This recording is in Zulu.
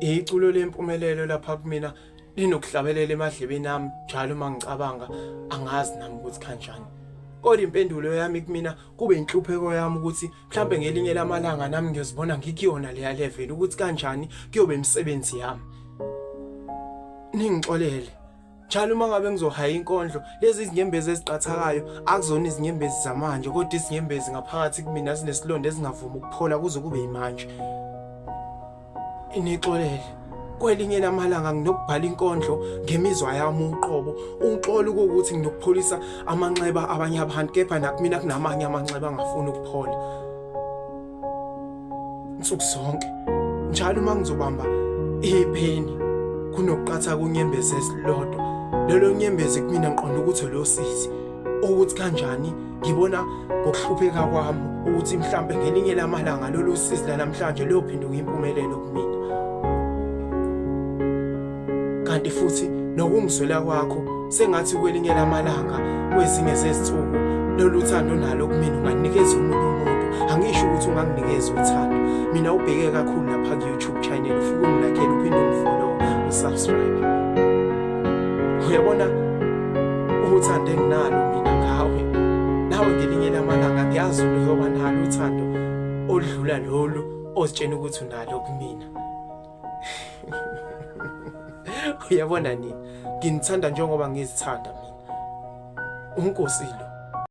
Iculo lempumelelo lapha kumina linokuhlabelela emadlebeni ami njalo mangicabanga angazi nami ukuthi kanjani. Kodwa impendulo yami kumina kube inhlupheko yami ukuthi mhlambe ngelinye lamalanga nami ngiyozibona ngikuyona leya level ukuthi kanjani kuyobe imisebenzi yami. Ningixolele. Njalo uma ngabe ngizohaya inkondlo lezi izinyembezi eziqhathakayo akuzona izinyembezi zamanje kodwa izinyembezi ngaphakathi kumina zinesilonda ezingavumi ukuphola kuze kube yimanje. Inixolele. Kwelinye lamalanga nginokubhala inkondlo ngemizwa yami uqobo uxolo ukuthi nginokupholisa amanxeba abanye abantu kepha nakumina kunamanye amanxeba angafuni ukuphola. Insuku zonke njalo uma ngizobamba ipheni kunokuqhatha kunyembezi esilodwa lelo nyembezi kumina ngiqonda ukuthi lo sisi ukuthi kanjani ngibona ngokuhlupheka kwami ukuthi mhlambe ngelinye lamalanga lolu sisi la namhlanje liyophinda kuyimpumelelo kumina. Kanti futhi nokungizwela kwakho sengathi kwelinye lamalanga kwezinye zezitsuku lolu thando nalo kumina unganikeza umuntu angisho ukuthi unganginikeza uthando mina ubheke kakhulu lapha ku YouTube channel ufike ungilakele uphinde ungifollow usubscribe. Uyabona uthando enginalo mina ngawe nawe ngelinye lamalanga ngiyazi uzoba nalo uthando oludlula lolu ozitshena ukuthi unalo kumina. Uyabona nini nginithanda njengoba ngizithanda mina. Unkosi lo.